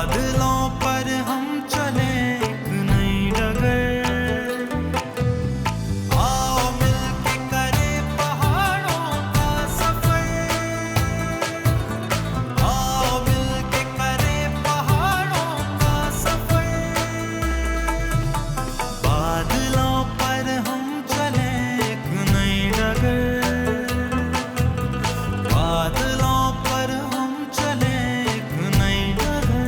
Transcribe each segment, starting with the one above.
बादलों पर हम चले एक नई डगर, आओ मिलके करें पहाड़ों का सफर, आओ मिलके करें पहाड़ों का सफर। बादलों पर हम चले एक नई डगर, बादलों पर हम चले एक नई डगर,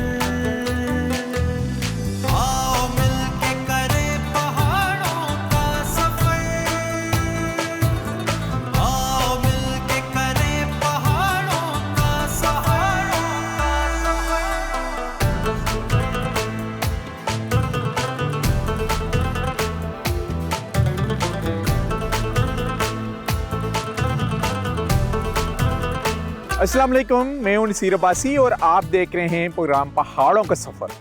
आओ मिलके करें पहाड़ों का सफर, आओ मिलके करें पहाड़ों का सफर। अस्सलाम वालेकुम, मैं हूं नसीर अब्बासी और आप देख रहे हैं प्रोग्राम पहाड़ों का सफ़र।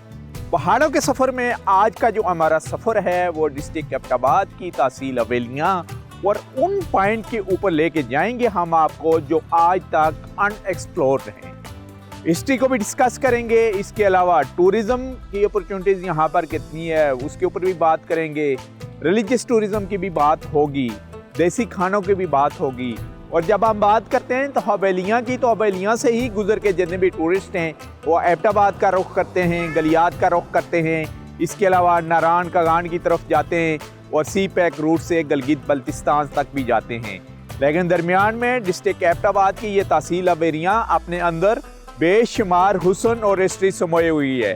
पहाड़ों के सफ़र में आज का जो हमारा सफ़र है वो डिस्ट्रिक्ट एबटाबाद की तहसील हवेलियाँ और उन पॉइंट के ऊपर लेके जाएंगे हम आपको जो आज तक अनएक्सप्लोर्ड हैं। हिस्ट्री को भी डिस्कस करेंगे, इसके अलावा टूरिज़्म की अपॉर्चुनिटीज़ यहाँ पर कितनी है उसके ऊपर भी बात करेंगे, रिलीजियस टूरिज़्म की भी बात होगी, देसी खानों की भी बात होगी। और जब हम बात करते हैं तो हवेलियाँ की, तो हवेलियाँ से ही गुजर के जितने भी टूरिस्ट हैं वो एबटाबाद का रुख करते हैं, गलियात का रुख करते हैं, इसके अलावा नारायण कागान की तरफ जाते हैं और सी पैक रूट से गिलगित बल्तिस्तान तक भी जाते हैं। लेकिन दरमियान में डिस्ट्रिक्ट एबटाबाद की ये तहसील हवेलियाँ अपने अंदर बेशुमार हुस्न और हिस्ट्री समोई हुई है।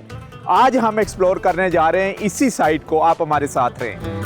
आज हम एक्सप्लोर करने जा रहे हैं इसी साइट को, आप हमारे साथ रहें।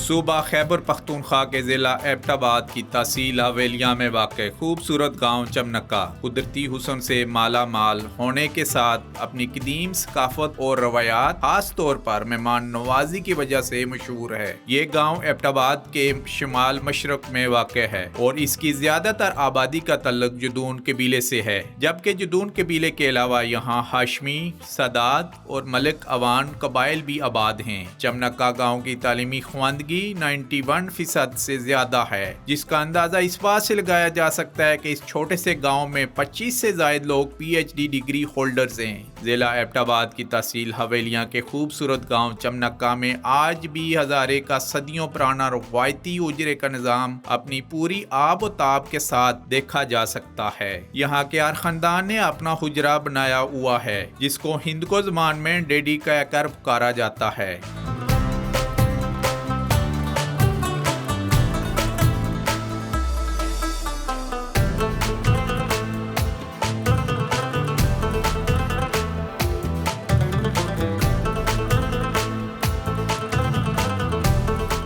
सूबा खैबर पख्तूनख्वा के ज़िला एबटाबाद की तहसील हवेलियाँ में वाक़ खूबसूरत गांव चमनक्का कुदरती हुस्न से माला माल होने के साथ अपनी कदीम सकाफत और रवायात खास तौर पर मेहमान नवाजी की वजह से मशहूर है। ये गांव एबटाबाद के शुमाल मशरक में वाक़ है और इसकी ज़्यादातर आबादी का तल्लुक जदून कबीले से है, जबकि जदून कबीले के अलावा यहाँ हाशमी, सदात और मलिक अवान कबाइल भी आबाद हैं। चमनक्का गाँव की तालीमी ख्वानदगी 91% से ज्यादा है, जिसका अंदाजा इस बात से लगाया जा सकता है कि इस छोटे से गांव में 25 से ज्यादा लोग PhD डिग्री होल्डर्स हैं। जिला एबटाबाद की तहसील हवेलियाँ के खूबसूरत गांव चमनक्का में आज भी हजारे का सदियों पुराना रवायती उजरे का निज़ाम अपनी पूरी आब व ताब के साथ देखा जा सकता है। यहाँ के हर खानदान ने अपना हुजरा बनाया हुआ है, जिसको हिंदको ज़बान में डेडी कहकर पुकारा जाता है।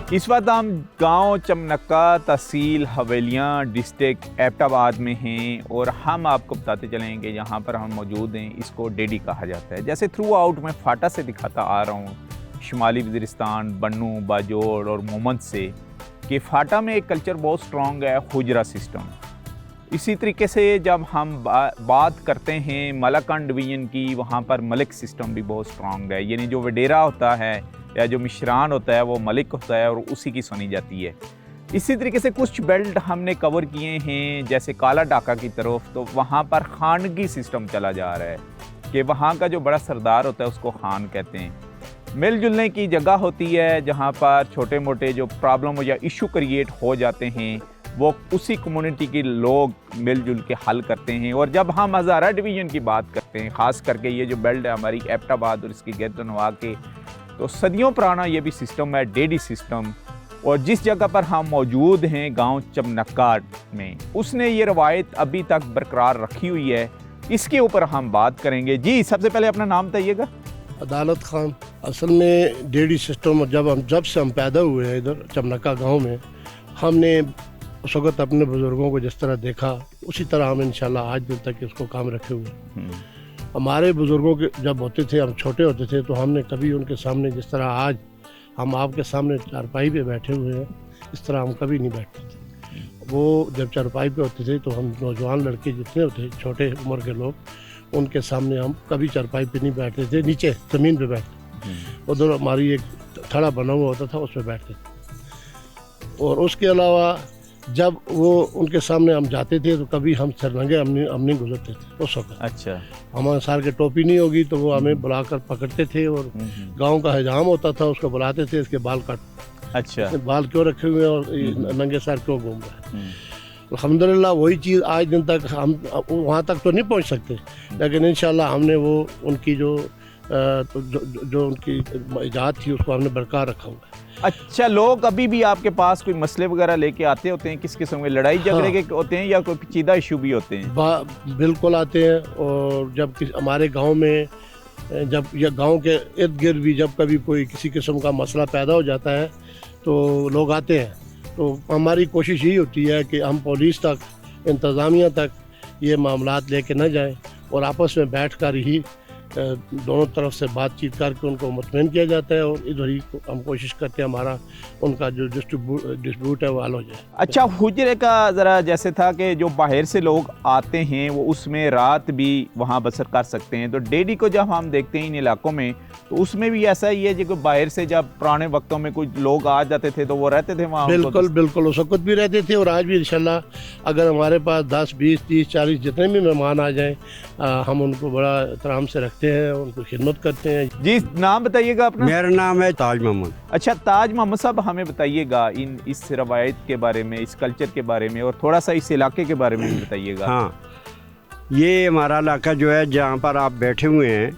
इस वक्त हम गांव चमनक्का तहसील हवेलियाँ डिस्ट्रिक्ट एबटाबाद में हैं और हम आपको बताते चलें कि यहाँ पर हम मौजूद हैं, इसको डेडी कहा जाता है। जैसे थ्रू आउट मैं फाटा से दिखाता आ रहा हूँ, शुमाली वज़ीरिस्तान, बन्नू, बाजोड़ और मोहम्मद से, कि फाटा में एक कल्चर बहुत स्ट्रॉन्ग है, हुजरा सिस्टम। इसी तरीके से जब हम बात करते हैं मलाकन डिवीज़न की, वहाँ पर मलिक सिस्टम भी बहुत स्ट्रॉन्ग है, यानी जो वडेरा होता है या जो मिश्रान होता है वो मलिक होता है और उसी की सुनी जाती है। इसी तरीके से कुछ बेल्ट हमने कवर किए हैं जैसे काला डाका की तरफ, तो वहाँ पर खानगी सिस्टम चला जा रहा है कि वहाँ का जो बड़ा सरदार होता है उसको खान कहते हैं। मिलजुलने की जगह होती है जहाँ पर छोटे मोटे जो प्रॉब्लम या इशू क्रिएट हो जाते हैं वो उसी कम्युनिटी के लोग मिलजुल के हल करते हैं। और जब हम हज़ारा डिवीज़न की बात करते हैं, ख़ास करके ये जो बेल्ट है हमारी एबटाबाद और इसकी गिरदनवा के, तो सदियों पुराना ये भी सिस्टम है, डेडी सिस्टम। और जिस जगह पर हम मौजूद हैं गांव चमनक्का में, उसने ये रवायत अभी तक बरकरार रखी हुई है, इसके ऊपर हम बात करेंगे। जी, सबसे पहले अपना नाम बताइएगा। अदालत खान। असल में डेडी सिस्टम जब से हम पैदा हुए हैं इधर चमनक्का गांव में, हमने उस वक्त अपने बुज़ुर्गों को जिस तरह देखा उसी तरह हम इंशाल्लाह आज दिन तक इसको काम रखे हुए हैं। हमारे बुज़ुर्गों के जब होते थे, हम छोटे होते थे, तो हमने कभी उनके सामने जिस तरह आज हम आपके सामने चारपाई पे बैठे हुए हैं, इस तरह हम कभी नहीं बैठते थे। वो जब चारपाई पे होते थे तो हम नौजवान लड़के जितने होते छोटे उम्र के लोग, उनके सामने हम कभी चारपाई पे नहीं बैठते थे, नीचे ज़मीन पे बैठते। उधर हमारी एक थड़ा बना हुआ होता था, उसमें बैठते थे। और उसके अलावा जब वो उनके सामने हम जाते थे तो कभी हम सरनंगे हम नहीं गुजरते थे उस वक्त। अच्छा। हमारे सार के टोपी नहीं होगी तो वो हमें बुलाकर पकड़ते थे और गांव का हिजाम होता था, उसको बुलाते थे, इसके बाल काट। अच्छा। बाल क्यों रखे हुए हैं और ये नंगे सर क्यों घूम रहे हैं। अल्हम्दुलिल्लाह वही चीज़ आज दिन तक हम वहाँ तक तो नहीं पहुँच सकते, लेकिन इंशाल्लाह हमने वो उनकी जो उनकी इजाज़त थी उसको हमने बरकरार रखा हुआ है। अच्छा, लोग अभी भी आपके पास कोई मसले वगैरह लेके आते होते हैं? किस किस्म के लड़ाई झगड़े के होते हैं या कोई पेचीदा इशू भी होते हैं? बिल्कुल आते हैं। और जब हमारे गांव में जब या गांव के इर्द गिर्द भी जब कभी कोई किसी किस्म का मसला पैदा हो जाता है तो लोग आते हैं। तो हमारी कोशिश यही होती है कि हम पुलिस तक, इंतज़ामिया तक ये मामलात लेके न जाएं और आपस में बैठ कर ही दोनों तरफ से बातचीत करके उनको मुतमईन किया जाता है और इधर ही हम कोशिश करते हैं हमारा उनका जो डिस्प्यूट है वो हल हो जाए। अच्छा, हुजरे का ज़रा जैसे था कि जो बाहर से लोग आते हैं वो उसमें रात भी वहाँ बसर कर सकते हैं, तो डेडी को जब हम देखते हैं इन इलाकों में तो उसमें भी ऐसा ही है जो बाहर से जब पुराने वक्तों में कुछ लोग आ जाते थे तो वो रहते थे वहाँ? बिल्कुल उस वक्त भी रहते थे और आज भी इंशाल्लाह अगर हमारे पास 10, 20, 30, 40 जितने भी मेहमान आ जाएँ हम उनको बड़ा एहतराम से रखते हैं, उनको खिदमत करते हैं। जी, नाम बताइएगा अपना। मेरा नाम है ताज मोहम्मद। अच्छा, ताज मोहम्मद साहब, हमें बताइएगा इस रवायत के बारे में, इस कल्चर के बारे में और थोड़ा सा इस इलाके के बारे में भी बताइएगा। हाँ, ये हमारा इलाका जो है जहाँ पर आप बैठे हुए हैं,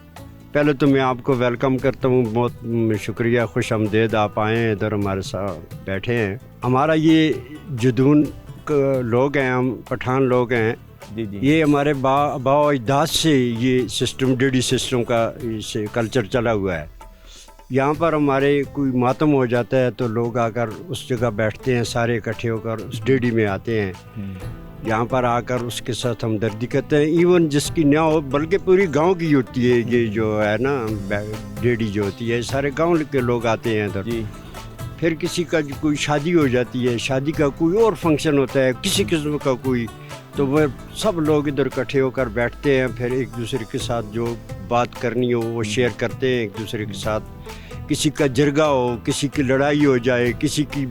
पहले तो मैं आपको वेलकम करता हूँ, बहुत शुक्रिया, खुश आमदेद आप आए हैं इधर हमारे साथ बैठे हैं। हमारा ये जदून लोग हैं, हम पठान लोग हैं। जी जी। ये हमारे बाओ-अजदाद से ये सिस्टम, डेडी सिस्टम का इसे कल्चर चला हुआ है। यहाँ पर हमारे कोई मातम हो जाता है तो लोग आकर उस जगह बैठते हैं, सारे इकट्ठे होकर उस डेडी में आते हैं। यहाँ पर आकर उसके साथ हमदर्दी करते हैं। इवन जिसकी ना हो, बल्कि पूरी गांव की होती है ये जो है ना डेडी जो होती है, सारे गांव के लोग आते हैं इधर। फिर किसी का कोई शादी हो जाती है, शादी का कोई और फंक्शन होता है, किसी किस्म का कोई, तो वह सब लोग इधर इकट्ठे होकर बैठते हैं। फिर एक दूसरे के साथ जो बात करनी हो वो शेयर करते हैं एक दूसरे के साथ। किसी का जरगा हो, किसी की लड़ाई हो जाए, किसी की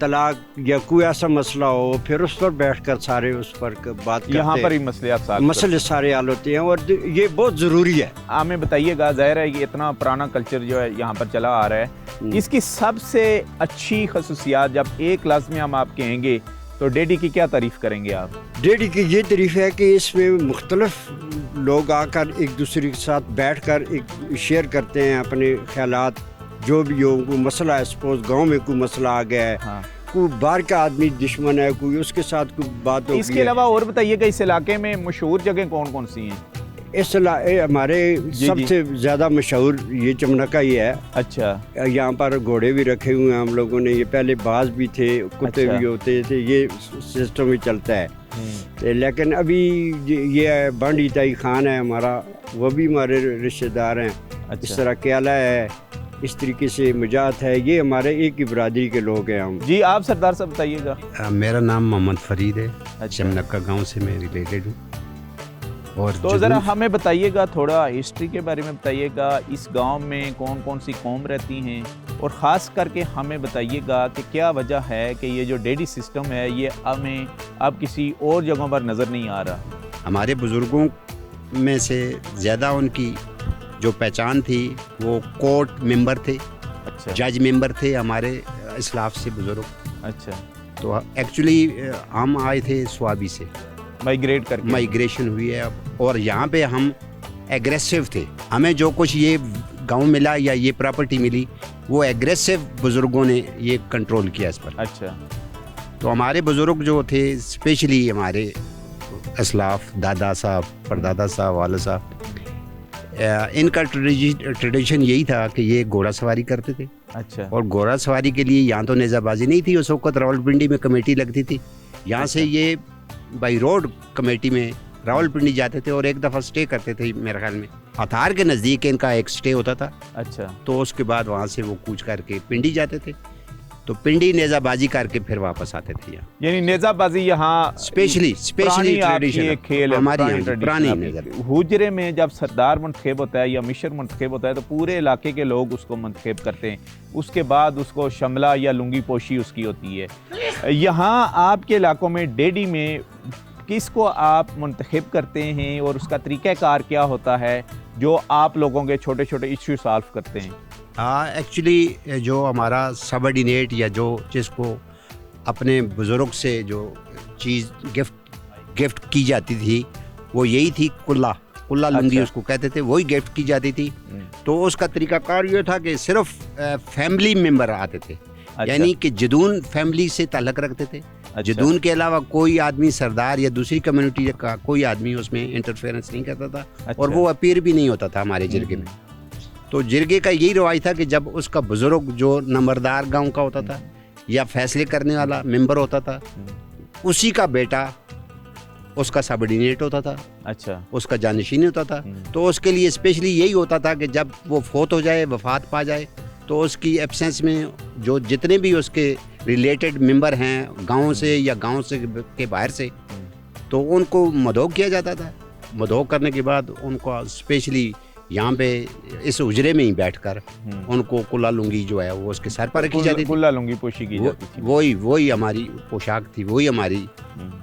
तलाक या कोई ऐसा मसला हो, फिर उस पर बैठकर सारे उस पर बात करते हैं। यहाँ पर ही मसले सारे हल होते हैं और ये बहुत ज़रूरी है। हमें बताइएगा, ज़ाहिर है कि इतना पुराना कल्चर जो है यहाँ पर चला आ रहा है, इसकी सबसे अच्छी खसूसियात जब एक लफ्ज़ में हम आप कहेंगे तो डेडी की क्या तारीफ़ करेंगे आप? डेडी की ये तारीफ़ है कि इसमें मुख्तलिफ लोग आकर एक दूसरे के साथ बैठकर एक शेयर करते हैं अपने ख्यालात, जो भी हो। कोई मसला है, सपोज गांव में कोई मसला आ गया है, हाँ। कोई बाहर का आदमी दुश्मन है, कोई उसके साथ कोई बात हो गई। इसके अलावा और बताइएगा इस इलाके में मशहूर जगह कौन कौन सी हैं? इस हमारे सबसे ज़्यादा मशहूर ये चमनका ही है। अच्छा। यहाँ पर घोड़े भी रखे हुए हैं हम लोगों ने, ये पहले बाज भी थे, कुत्ते भी होते थे, ये सिस्टम ही चलता है। लेकिन अभी ये बंडी ताई खान है हमारा, वो भी हमारे रिश्तेदार हैं। अच्छा। इस तरह क्याला है, इस तरीके से मुजात है, ये हमारे एक ही बरादरी के लोग हैं हम। जी, आप सरदार साहब बताइएगा। मेरा नाम मोहम्मद फरीद है। अच्छा। चमनका गांव से मैं रिलेटेड हूँ। और तो ज़रा हमें बताइएगा, थोड़ा हिस्ट्री के बारे में बताइएगा, इस गांव में कौन कौन सी कौम रहती हैं और ख़ास करके हमें बताइएगा कि क्या वजह है कि ये जो डेडी सिस्टम है ये हमें अब किसी और जगहों पर नज़र नहीं आ रहा। हमारे बुज़ुर्गों में से ज़्यादा उनकी जो पहचान थी वो कोर्ट मेंबर थे। अच्छा। जज मेंबर थे हमारे इस्लाफ से बुज़ुर्ग। अच्छा। तो एक्चुअली हम आए थे स्वाबी से, माइग्रेशन हुई है अब, और यहाँ पे हम एग्रेसिव थे। हमें जो कुछ ये गांव मिला या ये प्रॉपर्टी मिली वो एग्रेसिव बुज़ुर्गों ने ये कंट्रोल किया इस पर। अच्छा। तो हमारे बुज़ुर्ग जो थे, स्पेशली हमारे असलाफ, दादा साहब, परदादा साहब, वाला साहब, इनका ट्रेडिशन यही था कि ये घोड़ा सवारी करते थे। अच्छा। और घोड़ा सवारी के लिए यहाँ तो नेज़ाबाजी नहीं थी, उस वक्त रावलपिंडी में कमेटी लगती थी। यहाँ से ये बाई रोड कमेटी में रावलपिंडी जाते थे और एक दफ़ा स्टे करते थे, मेरे ख्याल में अथार के नज़दीक इनका एक स्टे होता था। अच्छा। तो उसके बाद वहाँ से वो कूच करके पिंडी जाते थे। तो पिंडी नेजाबाजी करके फिर वापस आते थे यहाँ। यानी नेजाबाजी यहाँ स्पेशली ये खेल है, हमारी पुरानी यहाँ पुरानी tradition नेजा। है। हुजरे में जब सरदार मुंतखब होता है या मिशर मुंतखब होता है तो पूरे इलाके के लोग उसको मुंतखब करते हैं, उसके बाद उसको शमला या लुंगी पोशी उसकी होती है। यहाँ आपके इलाकों में डेडी में किसको आप मुंतखब करते हैं और उसका तरीक़ाकार क्या होता है जो आप लोगों के छोटे छोटे इश्यू सॉल्व करते हैं? हाँ, एक्चुअली जो हमारा सबऑर्डिनेट या जो जिसको अपने बुज़ुर्ग से जो चीज़ गिफ्ट की जाती थी वो यही थी, कुल्ला लुंगी अच्छा। उसको कहते थे, वही गिफ्ट की जाती थी। तो उसका तरीकाकार ये था कि सिर्फ फैमिली मेंबर आते थे, अच्छा। यानी कि जदून फैमिली से ताल्लुक़ रखते थे। अच्छा। जदून के अलावा कोई आदमी सरदार या दूसरी कम्युनिटी का कोई आदमी उसमें इंटरफेरेंस नहीं करता था। अच्छा। और वो अपीयर भी नहीं होता था हमारे जिरगे में। तो जिरगे का यही रवाज था कि जब उसका बुजुर्ग जो नंबरदार गांव का होता था या फैसले करने वाला मेंबर होता था, उसी का बेटा उसका सबऑर्डिनेट होता था, अच्छा, उसका जानशीन होता था। तो उसके लिए स्पेशली यही होता था कि जब वो फोत हो जाए, वफात पा जाए, तो उसकी एब्सेंस में जो जितने भी उसके रिलेटेड मेंबर हैं गांव से या गांव से के बाहर से, तो उनको मदो किया जाता था। मदो करने के बाद उनको स्पेशली यहाँ पे इस उजरे में ही बैठकर उनको कुल्ला लुंगी जो है वो उसके सर पर रखी जाती थी। कुल्ला लुंगी पोशी की जाती थी। वही हमारी पोशाक थी, वही हमारी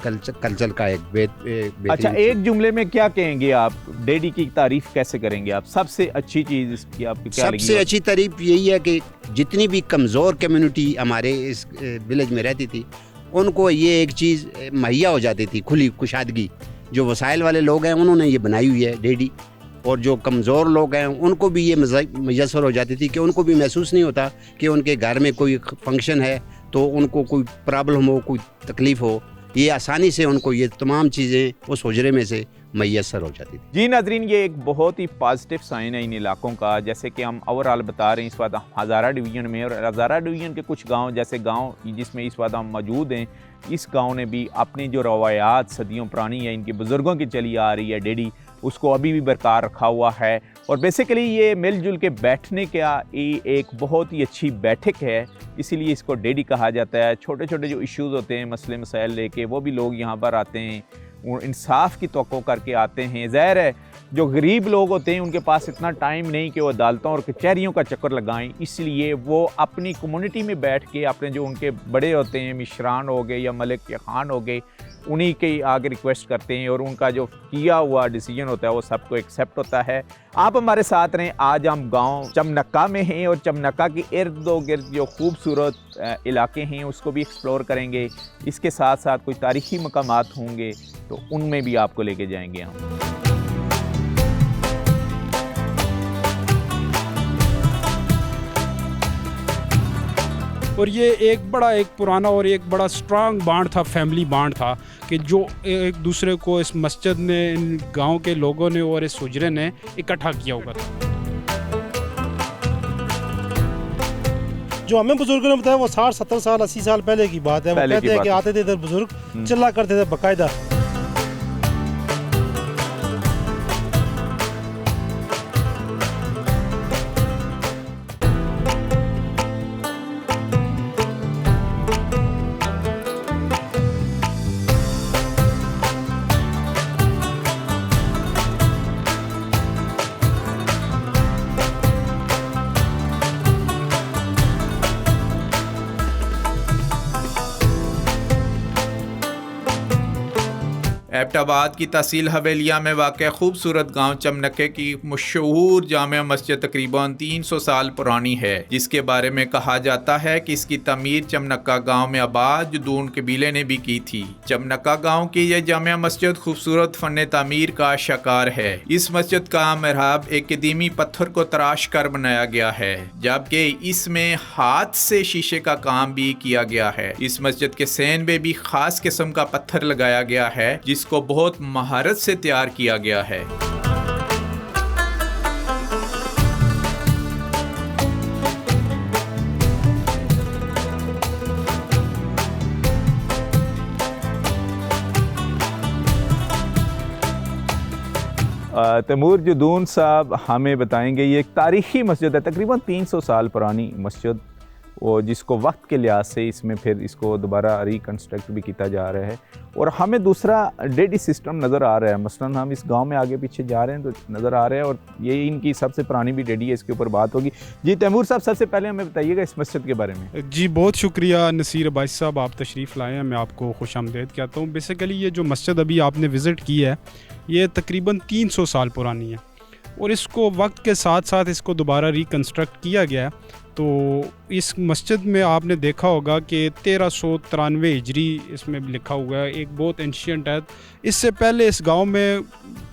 कल्चर का एक बेहतरीन। अच्छा, एक जुमले में क्या कहेंगे आप, डेडी की तारीफ कैसे करेंगे आप? सबसे अच्छी चीज़ इसकी आपकी क्या लगी? सबसे अच्छी तारीफ यही है कि जितनी भी कमज़ोर कम्युनिटी हमारे इस विलेज में रहती थी, उनको ये एक चीज़ मुहैया हो जाती थी, खुली कुशादगी। जो वसाइल वाले लोग हैं उन्होंने ये बनाई हुई है डेडी, और जो कमज़ोर लोग हैं उनको भी ये मैसर हो जाती थी कि उनको भी महसूस नहीं होता कि उनके घर में कोई फंक्शन है तो उनको कोई प्रॉब्लम हो, कोई तकलीफ़ हो, ये आसानी से उनको ये तमाम चीज़ें उस हुजरे में से मैसर हो जाती थी। जी नाजरीन, ये एक बहुत ही पॉजिटिव साइन है इन इलाकों का। जैसे कि हम ओवरऑल बता रहे हैं इस वक्त हज़ारा डिवीज़न में, और हज़ारा डिवीज़न के कुछ गांव, जैसे गांव जिसमें इस वक्त हम मौजूद हैं, इस गांव ने भी अपनी जो रवायात सदियों पुरानी है, इनके बुज़ुर्गों की चली आ रही है डेडी, उसको अभी भी बरकरार रखा हुआ है। और बेसिकली ये मिलजुल के बैठने का एक बहुत ही अच्छी बैठक है, इसीलिए इसको डेडी कहा जाता है। छोटे छोटे जो इश्यूज़ होते हैं, मसले मसाइल लेके, वो भी लोग यहाँ पर आते हैं, इंसाफ की तवक्को करके आते हैं। ज़ाहिर है जो गरीब लोग होते हैं उनके पास इतना टाइम नहीं कि वो अदालतों और कचहरियों का चक्कर लगाएं, इसलिए वो अपनी कम्युनिटी में बैठ के अपने जो उनके बड़े होते हैं, मिश्रान हो गए या मलिक या खान हो गए, उन्हीं के आगे रिक्वेस्ट करते हैं और उनका जो किया हुआ डिसीजन होता है वो सबको एक्सेप्ट होता है। आप हमारे साथ रहें। आज हम गांव चमनक्का में हैं और चमनक्का के इर्द गिर्द जो खूबसूरत इलाके हैं उसको भी एक्सप्लोर करेंगे। इसके साथ साथ कोई तारीख़ी मकामात होंगे तो उनमें भी आपको लेके जाएंगे हम। और ये एक पुराना और एक बड़ा स्ट्रांग बांड था, फैमिली बांड था कि जो एक दूसरे को इस मस्जिद ने, इन गांव के लोगों ने और इस हुजरे ने इकट्ठा किया हुआ था। जो हमें बुजुर्गों ने बताया वो 60, 70 साल, 80 साल पहले की बात है। वो कहते हैं कि आते थे इधर बुजुर्ग, चिल्ला करते थे बाकायदा। एबटाबाद की तहसील हवेलिया में वाक़ खूबसूरत गांव चमनक्के की मशहूर जामिया मस्जिद तकरीबन 300 साल पुरानी है, जिसके बारे में कहा जाता है कि इसकी तमीर चमनक्का गांव में आबाद जदून कबीले ने भी की थी। चमनक्का गांव की यह जामिया मस्जिद खूबसूरत फन तामीर का शाकार है। इस मस्जिद का मेहराब एक कदीमी पत्थर को तराश कर बनाया गया है, जबकि इसमें हाथ से शीशे का काम भी किया गया है। इस मस्जिद के सैन में भी खास किस्म का पत्थर लगाया गया है, जिसको बहुत महारत से तैयार किया गया है। तैमूर जदून साहब हमें बताएंगे, ये एक तारीख़ी मस्जिद है, तकरीबन 300 साल पुरानी मस्जिद, और जिसको वक्त के लिहाज से इसमें फिर इसको दोबारा रिकन्स्ट्रक्ट भी किया जा रहा है। और हमें दूसरा डेडी सिस्टम नज़र आ रहा है, मसलन हम इस गांव में आगे पीछे जा रहे हैं तो नज़र आ रहा है, और ये इनकी सबसे पुरानी भी डेडी है, इसके ऊपर बात होगी। जी तैमूर साहब, सबसे पहले हमें बताइएगा इस मस्जिद के बारे में। जी बहुत शुक्रिया नसीर अब्बासी साहब, आप तशरीफ़ लाए हैं, मैं आपको खुशामदीद कहता हूँ। बेसिकली ये जो मस्जिद अभी आपने विज़िट की है ये तकरीबन 300 साल पुरानी है, और इसको वक्त के साथ साथ इसको दोबारा रिकन्स्ट्रक्ट किया गया है। तो इस मस्जिद में आपने देखा होगा कि 1393 हिजरी इसमें लिखा हुआ है, एक बहुत एंशियंट है। इससे पहले इस गांव में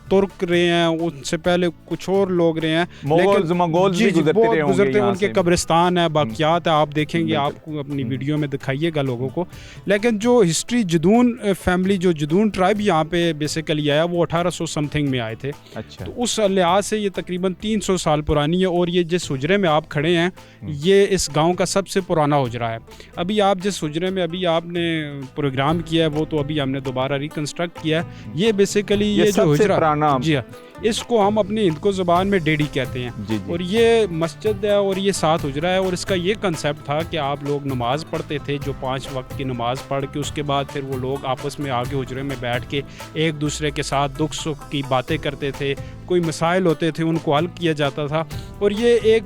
तुर्क रहे हैं, उससे पहले कुछ और लोग रहे हैं, मंगोल भी गुजरते हैं, उनके कब्रिस्तान है, बाकियात है, आप देखेंगे, आपको अपनी वीडियो में दिखाइएगा लोगों को। लेकिन जो हिस्ट्री जदून फैमिली, जो जदून ट्राइब यहाँ पे बेसिकली आया, वो 1800 समथिंग में आए थे। अच्छा। तो उस लिहाज से ये तकरीबन 300 साल पुरानी है। और ये जिस हुजरे में आप खड़े हैं ये इस गांव का सबसे पुराना हुजरा है। अभी आप जिस हुजरे में अभी आपने प्रोग्राम किया है वो तो अभी हमने दोबारा रिकन्स्ट्रक्ट किया है। ये बेसिकली ये जो हुजरा, जी हाँ, इसको हम अपनी हिंदको ज़बान में डेडी कहते हैं। जी। और ये मस्जिद है और ये 7 हुजरा है, और इसका ये कंसेप्ट था कि आप लोग नमाज पढ़ते थे, जो 5 वक्त की नमाज पढ़ के उसके बाद फिर वो लोग आपस में आगे हुजरे में बैठ के एक दूसरे के साथ दुख सुख की बातें करते थे, कोई मसाइल होते थे उनको हल किया जाता था। और ये एक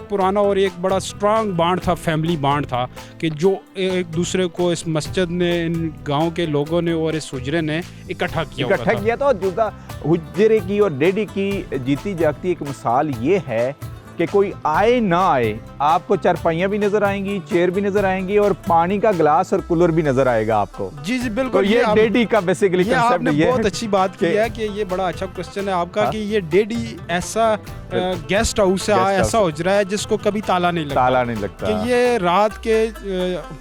पुराना और एक बड़ा स्ट्रांग बांड था, फैमिली बांड था, कि जो एक दूसरे को इस मस्जिद ने, इन गाँव के लोगों ने और इस हुजरे ने इकट्ठा किया था। जुदा हुजरे की और डेडी की जीती जागती एक मिसाल ये है कि कोई आए ना आए, आपको चारपाइयाँ भी नजर आएंगी, चेयर भी नजर आएंगी, और पानी का गिलास और कूलर भी नजर आएगा आपको। जी बिल्कुल। तो ये डेडी का बेसिकली कंसेप्ट आपने बहुत अच्छी बात की है कि ये बड़ा अच्छा क्वेश्चन है आपका, कि ये डेडी ऐसा गेस्ट हाउस है, ऐसा हुजरा है जिसको कभी ताला नहीं लगता, कि ये रात के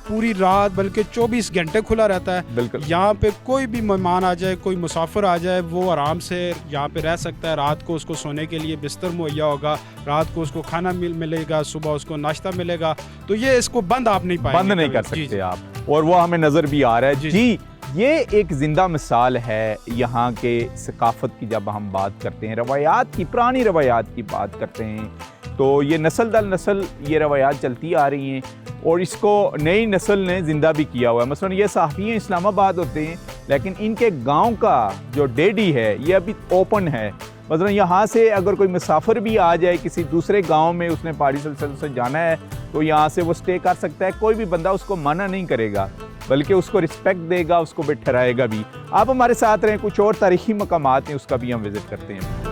पूरी रात बल्कि 24 घंटे खुला रहता है। बिल्कुल। यहाँ पे कोई भी मेहमान आ जाए, कोई मुसाफिर आ जाए, वो आराम से यहाँ पे रह सकता है। रात को उसको सोने के लिए बिस्तर मुहैया होगा, रात को उसको खाना मिलेगा, सुबह उसको नाश्ता मिलेगा। तो ये इसको बंद आप नहीं पाएंगे, बंद नहीं कर सकते आप, और वो हमें नजर भी आ रहा है। जी ये एक जिंदा मिसाल है यहाँ के सकाफत की। जब हम बात करते हैं रवायात की, पुरानी रवायात की बात करते हैं, तो ये नस्ल दर नस्ल ये रवायात चलती आ रही हैं, और इसको नई नस्ल ने ज़िंदा भी किया हुआ है। मसलन ये सहाफ़ी इस्लामाबाद होते हैं, लेकिन इनके गांव का जो डेडी है ये अभी ओपन है। मतलब यहाँ से अगर कोई मुसाफिर भी आ जाए किसी दूसरे गांव में, उसने पहाड़ी सिलसिले से जाना है, तो यहाँ से वो स्टे कर सकता है। कोई भी बंदा उसको मना नहीं करेगा, बल्कि उसको रिस्पेक्ट देगा, उसको बिठराएगा भी। आप हमारे साथ रहें, कुछ और तारीखी मकामात हैं उसका भी हम विज़िट करते हैं।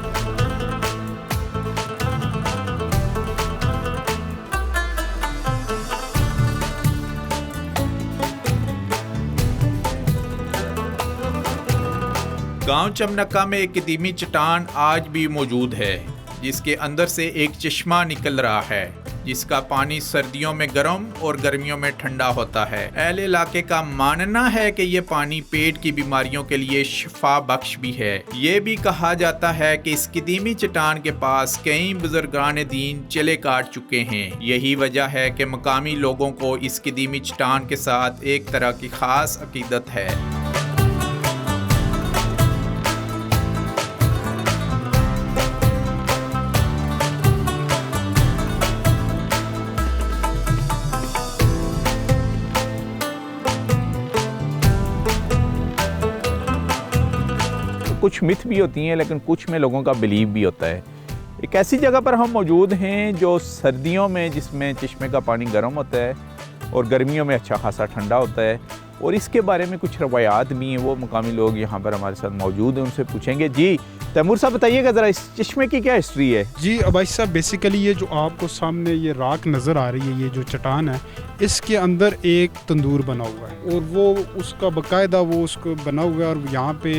गांव चमनक्का में एक कदीमी चट्टान आज भी मौजूद है, जिसके अंदर से एक चश्मा निकल रहा है, जिसका पानी सर्दियों में गर्म और गर्मियों में ठंडा होता है। अहले इलाके का मानना है कि ये पानी पेट की बीमारियों के लिए शिफा बख्श भी है। ये भी कहा जाता है कि इस कदीमी चट्टान के पास कई बुजुर्गान दीन चले काट चुके हैं। यही वजह है कि मकामी लोगों को इस कदीमी चट्टान के साथ एक तरह की खास अकीदत है। कुछ मिथ भी होती हैं, लेकिन कुछ में लोगों का बिलीव भी होता है। एक ऐसी जगह पर हम मौजूद हैं जो सर्दियों में, जिसमें चश्मे का पानी गर्म होता है और गर्मियों में अच्छा खासा ठंडा होता है, और इसके बारे में कुछ रवायात भी हैं। वो मुकामी लोग यहाँ पर हमारे साथ मौजूद हैं, उनसे पूछेंगे। जी तैमूर साहब बताइएगा ज़रा, इस चश्मे की क्या हिस्ट्री है? जी अब्बासी साहब, बेसिकली ये जो आपको सामने ये राख नज़र आ रही है, ये जो चट्टान है, इसके अंदर एक तंदूर बना हुआ है, और वो उसका बाकायदा वो उसको बना हुआ है। और यहाँ पे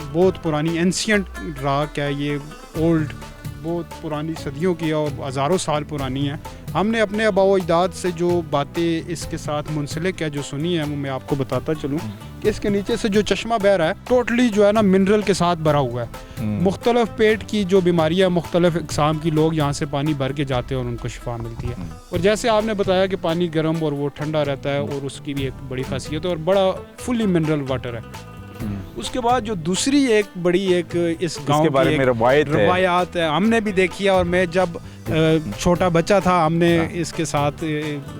बहुत पुरानी एंशियंट राख है, ये ओल्ड, बहुत पुरानी सदियों की और हज़ारों साल पुरानी है। हमने अपने आबाओ अजदाद से जो बातें इसके साथ मुंसलिक है, जो सुनी है, वो मैं आपको बताता चलूँ कि इसके नीचे से जो चश्मा बह रहा है टोटली जो है ना मिनरल के साथ भरा हुआ है। मुख्तलिफ पेट की जो बीमारियाँ, मुख्तलिफ इकसाम की लोग यहाँ से पानी भर के जाते हैं और उनको शिफा मिलती है। और जैसे आपने बताया कि पानी गर्म और वो ठंडा रहता है, और उसकी भी एक बड़ी खासियत है, और बड़ा फुली मिनरल वाटर है। उसके बाद जो दूसरी एक बड़ी एक इस गांव इसके बारे में रवायात है, हमने भी देखी है। और मैं जब छोटा बच्चा था, हमने इसके साथ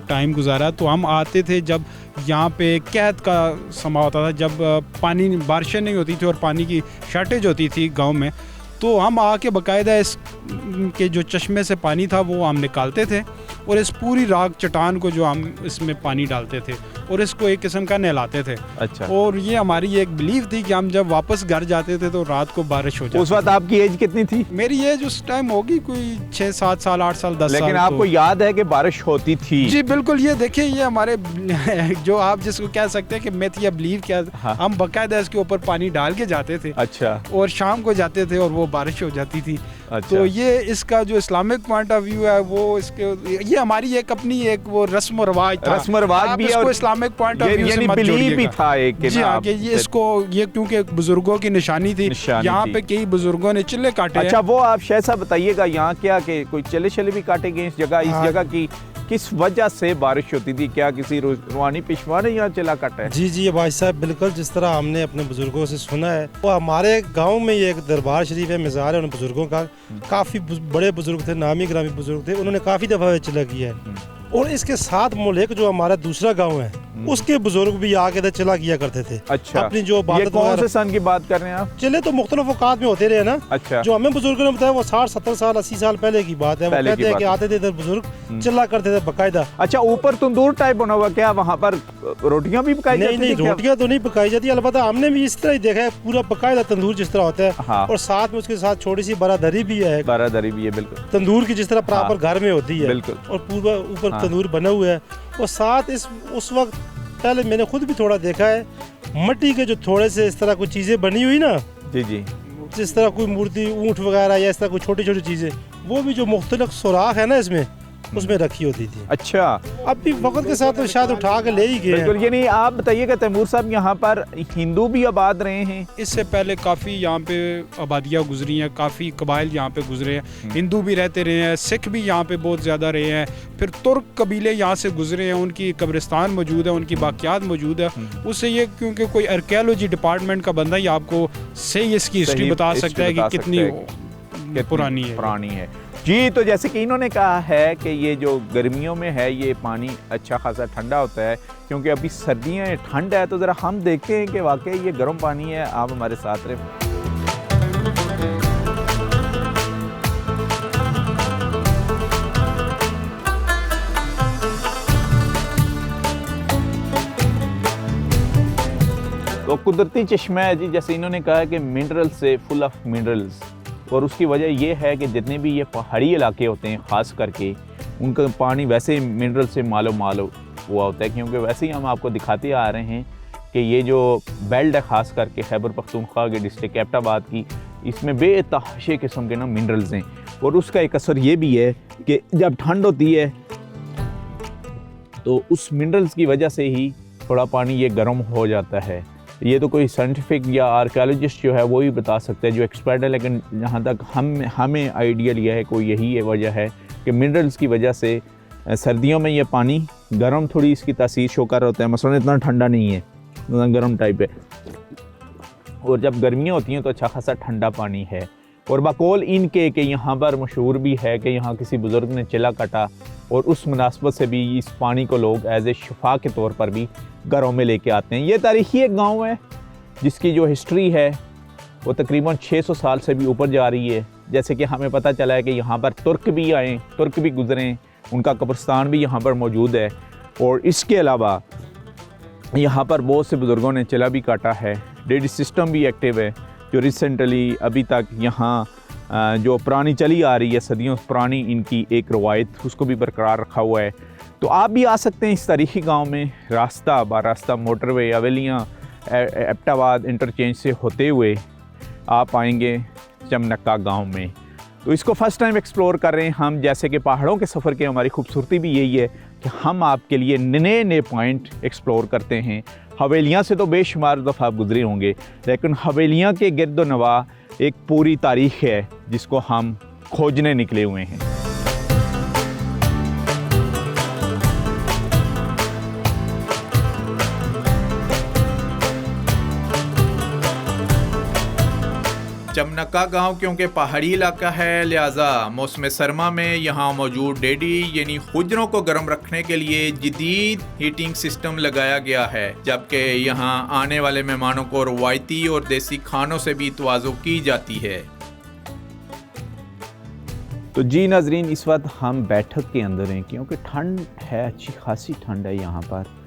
टाइम गुजारा। तो हम आते थे जब यहाँ पे कहत का समा होता था, जब पानी बारिशें नहीं होती थी और पानी की शॉर्टेज होती थी गांव में, तो हम आके बाकायदा इस के जो चश्मे से पानी था वो हम निकालते थे और इस पूरी राग चट्टान को जो हम इसमें पानी डालते थे और इसको एक किस्म का नहलाते थे। अच्छा। और ये हमारी एक बिलीव थी कि हम जब वापस घर जाते थे तो रात को बारिश हो जाती। उस वक्त आपकी एज कितनी थी? मेरी एज उस टाइम होगी कोई 6-7 साल, 8 साल, 10 साल। लेकिन आपको याद है कि बारिश होती थी? जी बिल्कुल। ये देखिए, ये हमारे जो आप जिसको कह सकते हैं कि मिथ या बिलीव क्या, हम बाकायदा इसके ऊपर पानी डाल के जाते थे। अच्छा। और शाम को जाते थे और वो बारिश हो जाती थी। अच्छा। तो ये इसका जो इस्लामिक पॉइंट ऑफ व्यू है वो इसके, ये हमारी एक अपनी एक वो रस्म रवाज था। रस्म रवाज भी है और इस्लामिक पॉइंट ऑफ व्यू से मत बिलीव भी था एक कि जी हाँ, कि ये इसको ये क्योंकि बुजुर्गों की निशानी थी। यहाँ पे कई बुजुर्गों ने चिल्ले काटे। अच्छा, वो आप शायद साहब बताइएगा, यहाँ क्या कि कोई चिल्ले शले भी काटे गए इस जगह की किस वजह से बारिश होती थी? क्या किसी रूहानी पेशवा ने यहाँ चिल्ला काटा है? जी भाई साहब, बिल्कुल जिस तरह हमने अपने बुजुर्गों से सुना है, वो हमारे गांव में ये एक दरबार शरीफ है, मज़ार है उन बुजुर्गों का। काफ़ी बड़े बुजुर्ग थे, नामी ग्रामी बुजुर्ग थे, उन्होंने काफ़ी दफ़ा चिल्ला किया है। और इसके साथ मुल्क जो हमारा दूसरा गांव है, उसके बुजुर्ग भी आके इधर चला किया करते थे। अच्छा। अपनी जो ये कौन से सन की बात कर रहे हैं आप? चले तो मुख्तलिफ औकात में होते रहे ना। अच्छा। जो हमें बुजुर्गों ने बताया वो 60-70 साल 80 साल पहले की बात है। वो कहते हैं कि आते थे इधर बुजुर्ग चिल्ला करते थे बाकायदा। अच्छा, ऊपर तंदूर टाइप बना हुआ, क्या वहाँ पर रोटियां भी पकाई जाती? नहीं, रोटियां तो नहीं पकाई जाती, अलबत्ता हमने भी इस तरह ही देखा है, पूरा बाकायदा तंदूर जिस तरह होता है। हाँ। और साथ में उसके साथ छोटी सी बारादरी भी है। बारादरी भी है, बिल्कुल तंदूर की जिस तरह प्रॉपर घर में होती है, बिल्कुल। और पूरा ऊपर तंदूर बना हुआ है। और साथ उस वक्त पहले मैंने खुद भी थोड़ा देखा है, मिट्टी के जो थोड़े से इस तरह कोई चीजें बनी हुई ना, जी, जिस तरह कोई मूर्ति, ऊंट वगैरह या इस तरह कोई छोटी छोटी चीजें, वो भी जो मुख्तलिफ सुराख है ना इसमें, उसमें रखी होती थी। अच्छा। अब भी वक्त के साथ तो शायद उठा के ले ही गए। बिल्कुल। ये नहीं, आप बताइएगा तैमूर साहब, यहाँ पर हिंदू भी आबाद रहे हैं? इससे पहले काफ़ी यहाँ पे आबादियाँ गुजरी हैं, काफ़ी कबाइल यहाँ पे गुजरे हैं, हिंदू भी रहते रहे हैं, सिख भी यहाँ पे बहुत ज़्यादा रहे हैं, फिर तुर्क कबीले यहाँ से गुजरे हैं, उनकी कब्रिस्तान मौजूद है, उनकी बाक़ियात मौजूद है। उससे ये क्योंकि कोई आर्कियोलॉजी डिपार्टमेंट का बंदा ही आपको सही इसकी हिस्ट्री बता सकता है कि कितनी पुरानी है। जी, तो जैसे कि इन्होंने कहा है कि ये जो गर्मियों में है ये पानी अच्छा खासा ठंडा होता है, क्योंकि अभी सर्दियाँ हैं, ठंड है। तो ज़रा हम देखते हैं कि वाकई ये गर्म पानी है। आप हमारे साथ रहे। तो कुदरती चश्मा है जी, जैसे इन्होंने कहा कि मिनरल से फुल ऑफ मिनरल्स, और उसकी वजह ये है कि जितने भी ये पहाड़ी इलाके होते हैं ख़ास करके, उनका पानी वैसे ही मिनरल से मालो माल हुआ होता है। क्योंकि वैसे ही हम आपको दिखाते आ रहे हैं कि ये जो बेल्ट है ख़ास करके खैबर पख्तूनख्वा के डिस्ट्रिक्ट एबटाबाद की, इसमें बेतहाशे किस्म के ना मिनरल्स हैं। और उसका एक असर ये भी है कि जब ठंड होती है तो उस मिनरल्स की वजह से ही थोड़ा पानी ये गर्म हो जाता है। ये तो कोई साइंटिफिक या आर्कियोलॉजिस्ट जो है वो ही बता सकता है, जो एक्सपर्ट है। लेकिन जहाँ तक हमें आइडिया लिया है, कोई यही है वजह है कि मिनरल्स की वजह से सर्दियों में ये पानी गर्म थोड़ी इसकी तासीर शो कर होता है। मसलन इतना ठंडा नहीं है, इतना गर्म टाइप है। और जब गर्मियाँ होती हैं तो अच्छा खासा ठंडा पानी है। और बकौल इनके कि यहाँ पर मशहूर भी है कि यहाँ किसी बुज़ुर्ग ने चिल्ला काटा, और उस मुनासबत से भी इस पानी को लोग एज ए शफा के तौर पर भी घरों में लेके आते हैं। ये तारीख़ी एक गांव है जिसकी जो हिस्ट्री है वो तकरीबन 600 साल से भी ऊपर जा रही है। जैसे कि हमें पता चला है कि यहाँ पर तुर्क भी आए, तुर्क भी गुजरे, उनका कब्रिस्तान भी यहाँ पर मौजूद है। और इसके अलावा यहाँ पर बहुत से बुज़ुर्गों ने चिल्ला भी काटा है। डेडी सिस्टम भी एक्टिव है, जो रिसेंटली अभी तक यहाँ जो पुरानी चली आ रही है, सदियों पुरानी इनकी एक रवायत, उसको भी बरकरार रखा हुआ है। तो आप भी आ सकते हैं इस तारीख़ी गांव में। रास्ता बारास्ता मोटरवे हवेलियाँ एबटाबाद इंटरचेंज से होते हुए आप आएंगे चमनक्का गांव में। तो इसको फ़र्स्ट टाइम एक्सप्लोर कर रहे हैं हम। जैसे कि पहाड़ों के सफ़र की हमारी खूबसूरती भी यही है कि हम आपके लिए नए नए पॉइंट एक्सप्लोर करते हैं। हवेलियाँ से तो बेशुमार दफ़ा आप गुजरे होंगे, लेकिन हवेलियाँ के गिर्द नवा एक पूरी तारीख़ है जिसको हम खोजने निकले हुए हैं। चमनक्का गांव क्योंकि पहाड़ी इलाका है, लिहाजा मौसम सरमा में यहाँ मौजूद डेडी यानी हुजरों को गर्म रखने के लिए जदीद हीटिंग सिस्टम लगाया गया है, जबकि यहाँ आने वाले मेहमानों को रवायती और देसी खानों से भी तवाज़ो की जाती है। तो जी नाजरीन, इस वक्त हम बैठक के अंदर हैं क्योंकि ठंड है, अच्छी खासी ठंड है यहाँ पर,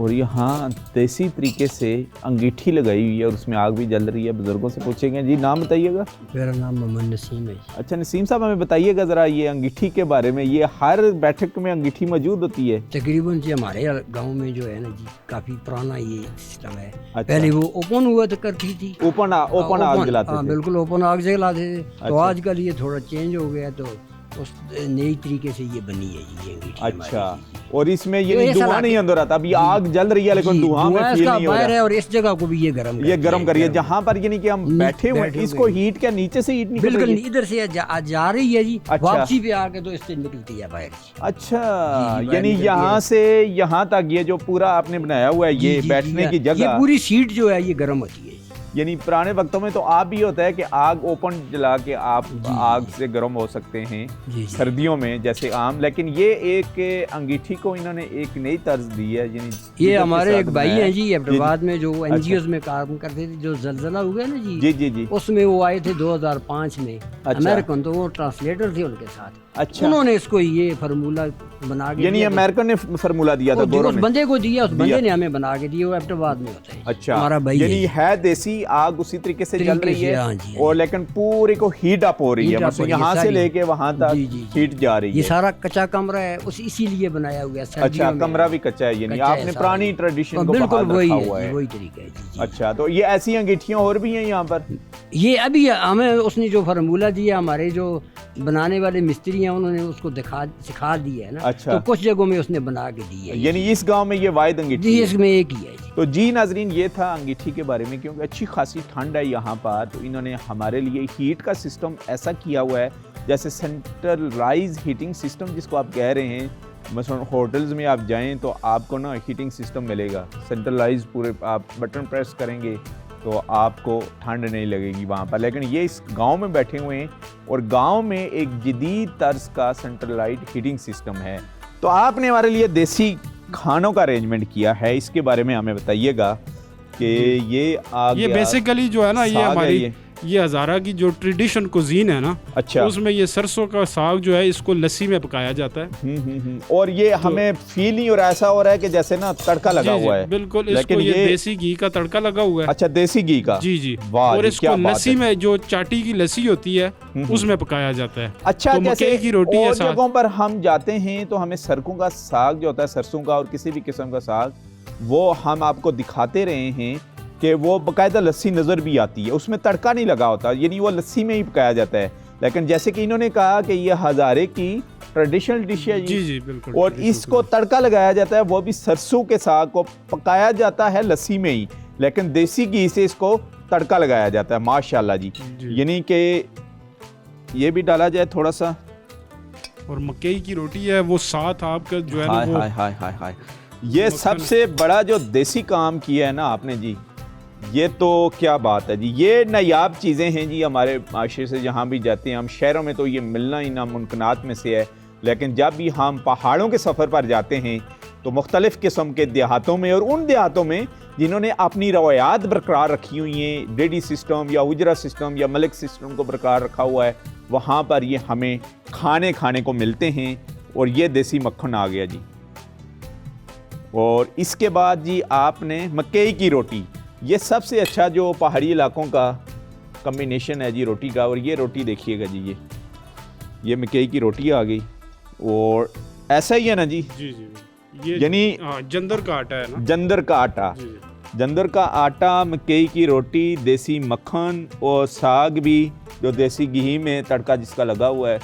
और यहाँ देसी तरीके से अंगीठी लगाई हुई है और उसमें आग भी जल रही है। बुजुर्गों से पूछेंगे। जी नाम बताइएगा। मेरा नाम मोहम्मद नसीम है। अच्छा नसीम साहब, हमें बताइएगा ज़रा ये अंगीठी के बारे में। ये हर बैठक में अंगीठी मौजूद होती है? तकरीबन जी हमारे गांव में जो है ना जी, काफ़ी पुराना ये सिस्टम है। अच्छा। पहले वो ओपन हुआ तो करती थी, ओपन आग जलाते थे। बिल्कुल ओपन आग जलाते थे। तो अच्छा। आजकल ये थोड़ा चेंज हो गया, तो उस नई तरीके से ये बनी है जी ये अंगीठी। अच्छा, और इसमें ये तो धुआं नहीं अंदर आता। अभी आग जल रही है लेकिन धुआं में फील नहीं हो रहा है। और इस जगह को भी ये गर्म करिए जहाँ पर यानी कि हम बैठे हुए हैं, इसको हीट क्या नीचे से हीट निकल बिल्कुल रही है? इधर से जा रही है जी। अच्छा। वापसी पे आके तो इससे निकलती है बाहर। अच्छा, जी, यानी यहाँ से यहाँ तक ये जो पूरा आपने बनाया हुआ है ये बैठने की जगह, ये पूरी सीट जो है ये गर्म होती है। यानी पुराने वक्तों में तो आप भी होता है कि आग ओपन जला के आप आग से गर्म हो सकते हैं सर्दियों में जैसे आम, लेकिन ये एक अंगीठी को इन्होंने एक नई तर्ज दी है। यानी ये हमारे एक भाई हैं जी अहमदाबाद में, जो अच्छा। एनजीओ में काम करते थे। जो जलजला हुआ ना जी, जी जी जी, उसमें वो आए थे 2005 में। अच्छा। अमेरिकन, तो वो ट्रांसलेटर थे उनके साथ। अच्छा, उन्होंने इसको ये फार्मूला बना के यानी अमेरिकन ने फार्मूला दिया था, उस बंदे को दिया, उस बंदे ने हमें बना के दिया। वो अहमदाबाद में होता है। अच्छा, हमारा भाई यानी है देसी आग उसी तरीके से जल रही है। हाँ जी, और लेकिन पूरे को हीट अप हो रही है, मतलब यहाँ से लेके वहाँ तक हीट जा रही है। ये सारा कच्चा कमरा है, इसीलिए बनाया हुआ है। अच्छा, कमरा भी कच्चा है, यानी आपने पुरानी ट्रेडिशन को बिल्कुल बहाल रखा हुआ है। वही तरीका है जी। अच्छा, तो ये ऐसी अंगीठियाँ और भी हैं यहाँ पर? ये अभी हमें उसने जो फार्मूला दिया, हमारे जो बनाने वाले मिस्त्री हैं उन्होंने उसको सिखा दिया है ना। अच्छा। तो कुछ जगहों में उसने बना के दी है। यानी इस गांव में ये वाहिद अंगीठी जी, है? इसमें एक ही है जी। तो जी नाजरीन, ये था अंगीठी के बारे में। क्योंकि अच्छी खासी ठंड है यहाँ पर, तो इन्होंने हमारे लिए हीट का सिस्टम ऐसा किया हुआ है जैसे सेंट्रलाइज हीटिंग सिस्टम जिसको आप कह रहे हैं। मसलन होटल्स में आप जाएं तो आपको ना हीटिंग सिस्टम मिलेगा सेंट्रलाइज, पूरे आप बटन प्रेस करेंगे तो आपको ठंड नहीं लगेगी वहाँ पर। लेकिन ये इस गांव में बैठे हुए हैं और गांव में एक जदीद तर्ज का सेंट्रलाइज हीटिंग सिस्टम है। तो आपने हमारे लिए देसी खानों का अरेंजमेंट किया है, इसके बारे में हमें बताइएगा कि ये बेसिकली जो है ना, ये हमारी ये हज़ारा की जो ट्रेडिशन कुजीन है ना। अच्छा, उसमें ये सरसों का साग जो है इसको लस्सी में पकाया जाता है। और ये तो हमें फील नहीं हो रहा, ऐसा हो रहा है कि जैसे ना तड़का लगा हुआ है। बिल्कुल, इसको ये देसी घी का तड़का लगा हुआ है। अच्छा, देसी घी का? जी जी। और इसको लस्सी में, जो चाटी की लस्सी होती है उसमें पकाया जाता है। अच्छा, तो मकई की रोटी है। जगहों पर हम जाते हैं तो हमें सरकों का साग जो होता है, सरसों का और किसी भी किस्म का साग, वो हम आपको दिखाते रहे हैं कि वो बाकायदा लस्सी नज़र भी आती है, उसमें तड़का नहीं लगा होता, यानी वो लस्सी में ही पकाया जाता है। लेकिन जैसे कि इन्होंने कहा कि ये हज़ारे की ट्रेडिशनल डिश है जी जी बिल्कुल, और इसको तड़का लगाया जाता है, वो भी सरसों के साग को पकाया जाता है लस्सी में ही, लेकिन देसी घी से इसको तड़का लगाया जाता है। माशाल्लाह जी, यानी कि ये भी डाला जाए थोड़ा सा। और मकई की रोटी है वो साथ आपका जो है ना, हाय हाय हाय हाय, ये सबसे बड़ा जो देसी काम किया है ना आपने जी, ये तो क्या बात है जी। ये नायाब चीज़ें हैं जी हमारे माशरे से, जहाँ भी जाते हैं हम, शहरों में तो ये मिलना ही नामुमकिनात में से है। लेकिन जब भी हम पहाड़ों के सफ़र पर जाते हैं तो मुख्तलिफ़ किस्म के देहातों में, और उन देहातों में जिन्होंने अपनी रवायात बरकरार रखी हुई हैं, डेडी सिस्टम या उजरा सिस्टम या मलिक सिस्टम को बरकरार रखा हुआ है, वहाँ पर ये हमें खाने को मिलते हैं। और ये देसी मक्खन आ गया जी। और इसके बाद जी आपने मकई की रोटी, ये सबसे अच्छा जो पहाड़ी इलाकों का कम्बिनेशन है जी रोटी का। और ये रोटी देखिएगा जी, ये मकई की रोटी आ गई, और ऐसा ही है ना जी? जी जी, ये यानी जंदर का आटा है ना? जंदर का आटा, जंदर का आटा, मकई की रोटी, देसी मक्खन और साग भी जो देसी घी में तड़का जिसका लगा हुआ है।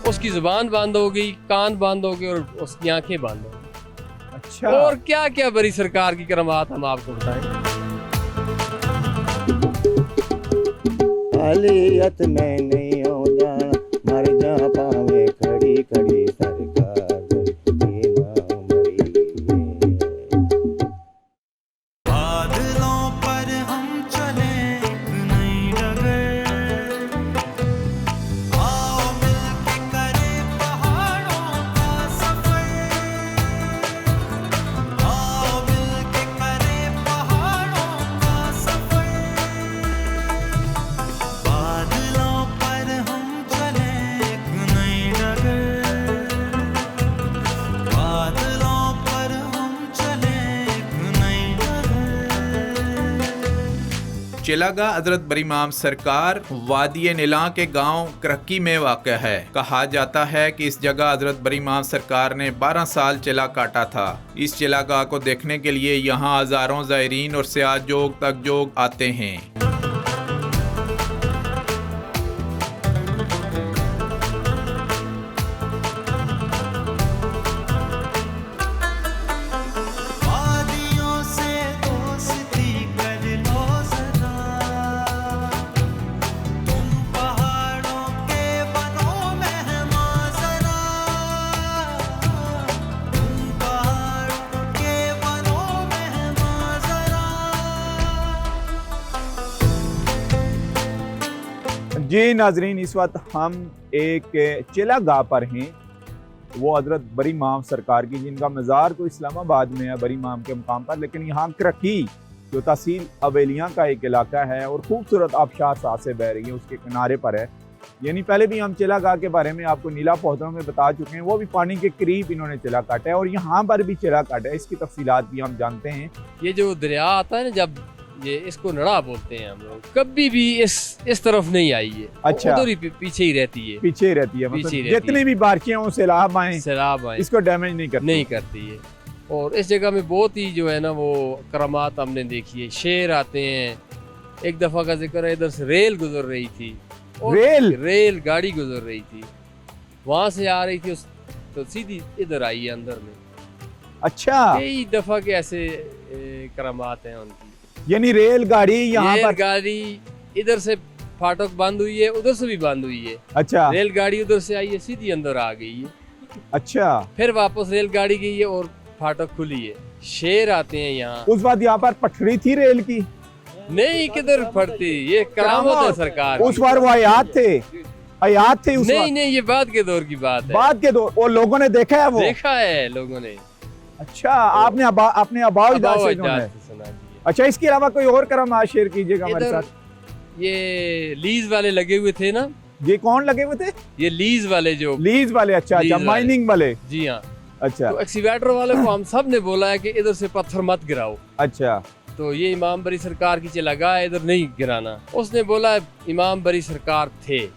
उसकी जुबान बंद हो गई, कान बंद हो गए और उसकी आंखें बंद हो गई। अच्छा, और क्या क्या बड़ी सरकार की करमात हम आपको बताएं। अलियत में नहीं हो जाना, खड़ी सरकार इमाम बरी है। बादलों पर हम चले एक नई डगर, आओ मिलके करें पहाड़ों का सफर, आओ मिलके करें पहाड़ों का सफर। बादलों पर हम चले एक नई डगर, बादलों पर हम चले एक नई डगर। चिलागाह हजरत बरी इमाम सरकार वादी नीला के गांव करक्की में वाक़ है। कहा जाता है कि इस जगह हजरत बरी इमाम सरकार ने 12 साल चिला काटा था। इस चिलागाह को देखने के लिए यहाँ हजारों ज़ायरीन और सियाह जोग तक जोग आते हैं। वादियों से दोस्ती कर लो ज़रा, तुम पहाड़ों के बनो मेहमान ज़रा, तुम पहाड़ों के बनो मेहमान ज़रा। जी नाजरीन, इस वक्त हम एक चिलागाह पर हैं, वो हजरत बरी इमाम सरकार की, जिनका मज़ार तो इस्लामाबाद में है बरी इमाम के मुकाम पर, लेकिन यहाँ करक्की जो तहसील हवेलियाँ का एक इलाका है और खूबसूरत आबशार साथ से बह रही है, उसके किनारे पर है। यानी पहले भी हम चिलागाह के बारे में आपको नीला पौधरों में बता चुके हैं, वो भी पानी के करीब इन्होंने चिला काटा है और यहाँ पर भी चिला काटा है। इसकी तफसीलात भी हम जानते हैं। ये जो दरिया आता है ना, जब ये इसको नड़ा बोलते हैं हम लोग, कभी भी इस तरफ नहीं आई है। अच्छा। उधर ही पीछे ही रहती है, पीछे ही रहती है, मतलब पीछे ही रहती जितनी भी बारिशें हों, सैलाब आए, इसको डैमेज नहीं करती है। और इस जगह में बहुत ही जो है ना वो करामात हमने देखी है। शेर आते हैं। एक दफ़ा का जिक्र है, इधर से रेल गुजर रही थी, रेल गाड़ी गुजर रही थी, वहाँ से आ रही थी, तो सीधी इधर आई है अंदर में। अच्छा, कई दफ़ा के ऐसे करामात हैं उनकी। यानी रेलगाड़ी यहाँ पर, गाड़ी इधर से फाटक बंद हुई है, उधर से भी बंद हुई है। अच्छा, रेलगाड़ी उधर से आई है, सीधी अंदर आ गई है। अच्छा, फिर वापस रेलगाड़ी गई है और फाटक खुली है। शेर आते हैं यहाँ। उस बाद यहाँ पर पटरी थी रेल की? नहीं, किधर पड़ती, ये करामत है सरकार। उस बार वो आयात थे उस नहीं, ये बाद के दौर की बात है। बाद के दौर, वो लोगों ने देखा है, वो देखा है लोगों ने। अच्छा, आपने अपने आबाओ अजदाद से सुना। अच्छा, इसके अलावा कोई और करामात शेयर कीजिएगा हमारे साथ। ये लीज वाले लगे हुए थे ना। ये कौन लगे हुए थे? ये लीज वाले, अच्छा, माइनिंग वाले। जी हाँ। अच्छा, तो एक्सीवेटर वाले को हम सब ने बोला है कि इधर से पत्थर मत गिराओ। अच्छा, तो ये इमाम बरी सरकार की चिलागाह है, इधर नहीं गिराना। उसने बोला इमाम बरी सरकार थे।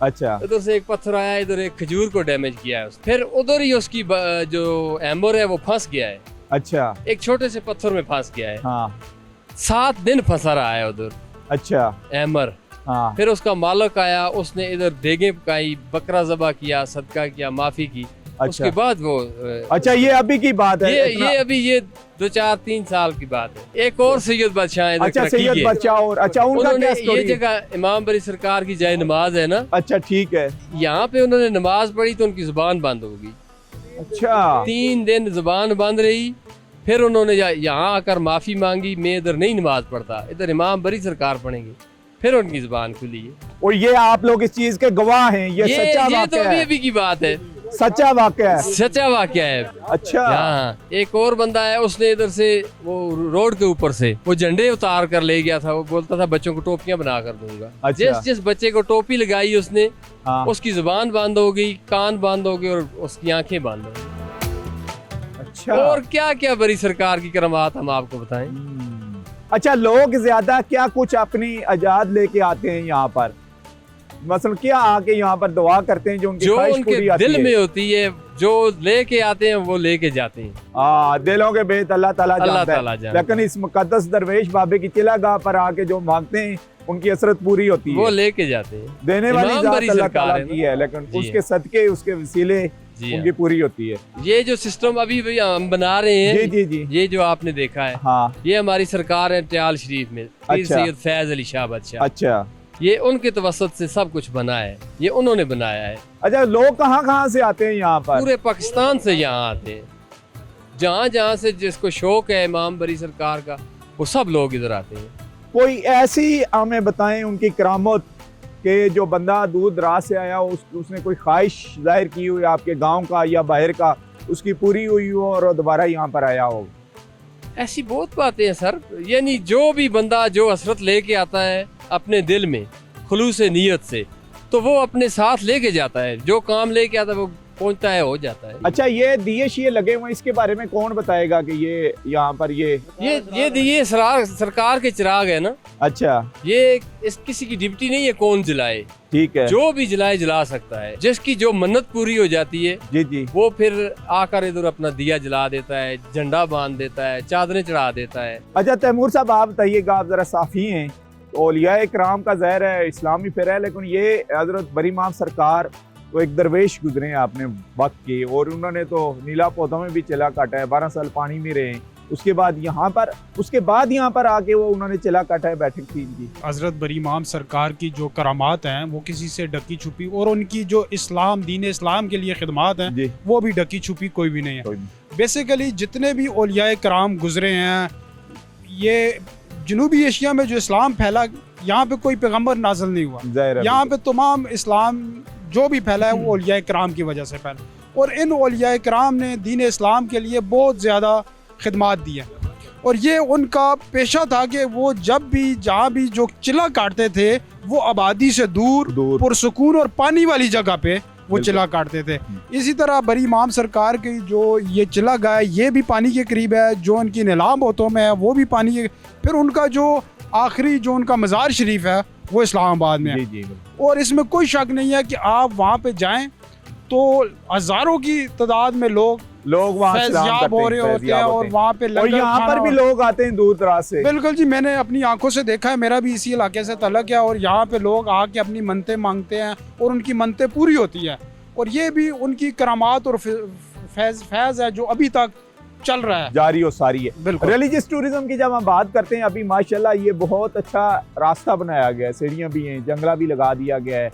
अच्छा, इधर से एक पत्थर आया, इधर एक खजूर को डैमेज किया है। फिर उधर ही उसकी जो एम्बर है वो फंस गया है। अच्छा, एक छोटे से पत्थर में फंस गया है। हाँ। 7 दिन फंसा रहा है उधर। अच्छा, एमर। हाँ। फिर उसका मालिक आया, उसने इधर देगे पकाई, बकरा ज़बा किया, सदका किया, माफी की। अच्छा। उसके बाद वो अच्छा, ये अभी की बात है? ये अभी ये 2-4-3 साल की बात है। एक और सैयद बादशाह। अच्छा, सैयद बादशाह। और अच्छा, उनका क्या स्टोरी? ये जगह इमाम बरी सरकार की जाए नमाज है ना। अच्छा, ठीक है। यहाँ पे उन्होंने नमाज पढ़ी तो उनकी जुबान बंद हो गई। अच्छा, 3 दिन जुबान बंद रही। फिर उन्होंने यहाँ आकर माफी मांगी, मैं इधर नहीं नमाज पढ़ता, इधर इमाम बरी सरकार पढ़ेंगे। फिर उनकी जुबान खुली है। और ये आप लोग इस चीज के गवाह हैं। ये सच्चा वाकया है। अभी की बात है। सच्चा वाकया है। सच्चा वाकया है। अच्छा। हाँ, एक और बंदा है, उसने इधर से वो रोड के ऊपर से वो झंडे उतार कर ले गया था। वो बोलता था बच्चों को टोपियां बना कर दूंगा। अच्छा। जिस बच्चे को टोपी लगाई उसने, उसकी जुबान बंद हो गई, कान बंद हो गए और उसकी आंखें बंद हो गई। अच्छा। और क्या क्या बरी सरकार की करामात हम आपको बताएं। अच्छा, लोग ज्यादा क्या कुछ अपनी आजाद लेके आते हैं यहाँ पर? मसलन क्या आके यहाँ पर दुआ करते हैं जो उनके दिल में होती है, जो लेके आते हैं वो लेके जाते हैं। दिलों के भेद अल्लाह ताला जानता है। लेकिन इस मुकद्दस दरवेश बाबे की चिलागाह पर आके जो मांगते हैं उनकी असरत पूरी होती है, वो लेके जाते हैं। देने वाली जात अल्लाह ताला की है, लेकिन उसके सदके, उसके वसीले उनकी पूरी होती है। ये जो सिस्टम अभी हम बना रहे हैं, जी जी, ये जो आपने देखा है, हाँ, ये हमारी सरकार है ट्याल शरीफ में। अच्छा। सैयद फैज अली शाह बादशाह। अच्छा। ये उनके तवसत से सब कुछ बना है, ये उन्होंने बनाया है। अच्छा, लोग कहाँ से आते हैं यहाँ पर? पूरे पाकिस्तान से यहाँ आते हैं, जहाँ जहाँ से जिसको शौक है इमाम बरी सरकार का, वो सब लोग इधर आते हैं। कोई ऐसी हमें बताएं उनकी करामत कि जो बंदा दूर दराज से आया हो, उसने कोई ख्वाहिश जाहिर की हो आपके गांव का या बाहर का, उसकी पूरी हुई हो और दोबारा यहाँ पर आया हो? ऐसी बहुत बातें हैं सर, यानी जो भी बंदा जो हसरत लेके आता है अपने दिल में खुलूस नीयत से, तो वो अपने साथ लेके जाता है, जो काम लेके आता है वो पहुंचता है, हो जाता है। अच्छा, ये दिए शिए लगे हुए, इसके बारे में कौन बताएगा कि ये यहाँ पर ये दिए सरकार के चिराग है ना। अच्छा, ये किसी की ड्यूटी नहीं है कौन जलाए, ठीक है, जो भी जलाए जला सकता है। जिसकी जो मन्नत पूरी हो जाती है जी जी, वो फिर आकर इधर अपना दिया जला देता है, झंडा बांध देता है, चादरें चढ़ा देता है। अच्छा तैमूर साहब, आप बताइएगा, आप जरा साफी हैं, औलिया इकराम का ज़हर है, इस्लामी फिर है, लेकिन ये हजरत बरी इमाम सरकार तो एक दरवेश गुजरे हैं अपने वक्त के, और उन्होंने तो नीला पौधों में भी चला काटा है, 12 साल पानी में रहे, उसके बाद यहाँ पर आके वो उन्होंने चला काटा है, बैठक थी इनकी। हज़रत बरी इमाम सरकार की जो करामात हैं वो किसी से ढकी छुपी, और उनकी जो दीन इस्लाम के लिए खिदमात हैं वो भी ढकी छुपी कोई भी नहीं है। बेसिकली जितने भी औलिया कराम गुजरे हैं, ये जनूबी एशिया में जो इस्लाम फैला, यहाँ पे कोई पैगम्बर नाज़िल नहीं हुआ, यहाँ पे तमाम इस्लाम जो भी फैला है वो औलिया कराम की वजह से फैला, और इन औलिया कराम ने दीन इस्लाम के लिए बहुत ज़्यादा खिदमात दी है, और ये उनका पेशा था कि वो जब भी जहाँ भी जो चिल्ला काटते थे वो आबादी से दूर पुरसुकून और पानी वाली जगह पे वो चिल्ला काटते थे। इसी तरह बरी इमाम सरकार की जो ये चिल्ला गाह है ये भी पानी के करीब है, जो उनकी नीलाम बोतों में है वो भी पानी के, फिर उनका जो आखिरी जो उनका मज़ार शरीफ है वो इस्लामाबाद में है। और इसमें कोई शक नहीं है कि आप वहाँ पे जाएं तो हज़ारों की तादाद में लोग वहाँ फैज़याब हो रहे होते हैं, और वहाँ पे और यहाँ पर भी लोग आते हैं दूर दराज से। बिल्कुल जी, मैंने अपनी आंखों से देखा है, मेरा भी इसी इलाके से तल्लुक़ है, और यहाँ पे लोग आके अपनी मनतें मांगते हैं और उनकी मनतें पूरी होती है, और ये भी उनकी करामात और फैज़ है जो अभी तक चल रहा है, जारी और सारी है। रिलीजियस टूरिज्म की जब हम बात करते हैं, अभी माशाल्लाह ये बहुत अच्छा रास्ता बनाया गया है, सीढ़ियाँ भी हैं, जंगला भी लगा दिया गया है,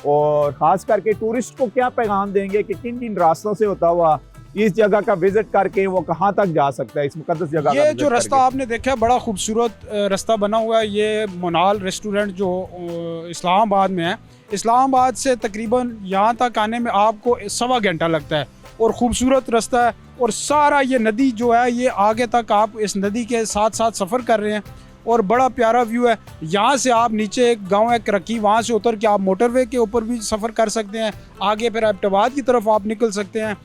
और खास करके टूरिस्ट को क्या पैगाम देंगे कि किन किन रास्तों से होता हुआ इस जगह का विजिट करके वो कहाँ तक जा सकता है, इस मुकद्दस जगह ये जो रास्ता आपने देखा बड़ा खूबसूरत रास्ता बना हुआ है, ये मोनाल रेस्टोरेंट जो इस्लामाबाद में है, इस्लामाबाद से तकरीबन यहाँ तक आने में आपको 1.25 घंटा लगता है, और ख़ूबसूरत रास्ता है, और सारा ये नदी जो है ये आगे तक आप इस नदी के साथ साथ सफ़र कर रहे हैं, और बड़ा प्यारा व्यू है। यहाँ से आप नीचे एक गांव है करकी, वहाँ से उतर के आप मोटरवे के ऊपर भी सफ़र कर सकते हैं, आगे फिर एबटाबाद की तरफ आप निकल सकते हैं।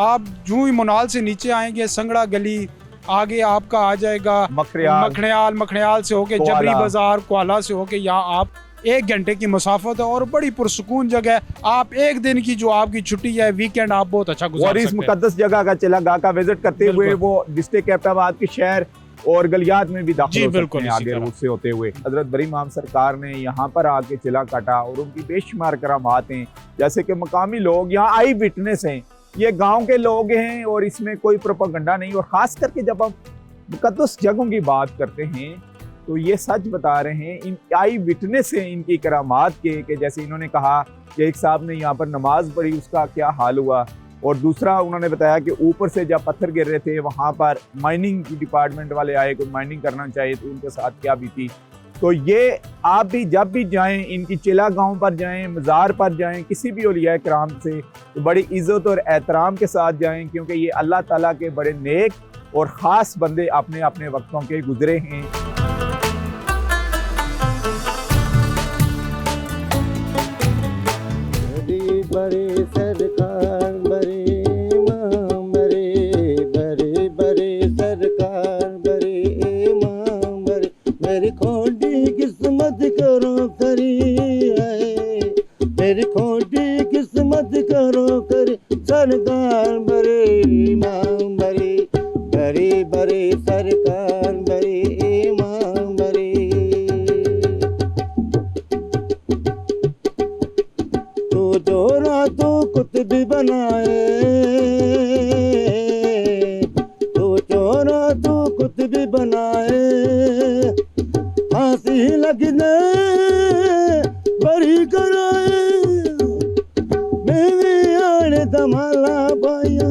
आप जो ही मोनाल से नीचे आएंगे संगड़ा गली, आगे आपका आ जाएगा मखड़ियाल से होके जबरी बाजार, कोला से होके, यहाँ आप 1 घंटे की मुसाफत है, और बड़ी पुरसुकून जगह है। आप एक दिन की जो आपकी छुट्टी है, वीकेंड आप बहुत अच्छा गुजार सकते हैं। और इस मुकद्दस जगह का चिल्ला गाह का विजिट करते हुए वो डिस्ट्रिक्ट एबटाबाद के शहर और गलियात में भी दाखिल हो सकते हैं आगे रूट से होते हुए। हजरत बरी इमाम सरकार ने यहाँ पर आके चिल्ला काटा, और उनकी बेशुमार करामात हैं, जैसे कि मकामी लोग यहाँ आई विटनेस हैं, ये गांव के लोग हैं, और इसमें कोई प्रोपेगेंडा नहीं। और ख़ास करके जब हम मुकद्दस जगहों की बात करते हैं तो ये सच बता रहे हैं, इन आई विटनेस हैं इनकी करामात के, कि जैसे इन्होंने कहा कि एक साहब ने यहाँ पर नमाज पढ़ी, उसका क्या हाल हुआ, और दूसरा उन्होंने बताया कि ऊपर से जब पत्थर गिर रहे थे वहाँ पर माइनिंग की डिपार्टमेंट वाले आए, कोई माइनिंग करना चाहिए तो उनके साथ क्या बीती। तो ये आप भी जब भी जाएं, इनकी चिला गांव पर जाएं, मज़ार पर जाएं, किसी भी औलिया कराम से तो बड़ी इज़्ज़त और एहतराम के साथ जाएं, क्योंकि ये अल्लाह ताला के बड़े नेक और ख़ास बंदे अपने अपने वक्तों के गुजरे हैं। बड़ी सरकार बड़ी इमाम बड़ी, बड़ी बड़ी सरकार बड़ी इमाम बड़ी, मेरी खोटी किस्मत करो करी है, मेरी खोटी किस्मत करो करी, सरकार बड़ी इमाम बड़ी, बड़ी बड़ी सरकार बड़ी इमाम बड़ी। तू जो रातों कुतुब बनाए, तू जो रातों कुतुब बनाए, फांसी लग दे माला पाया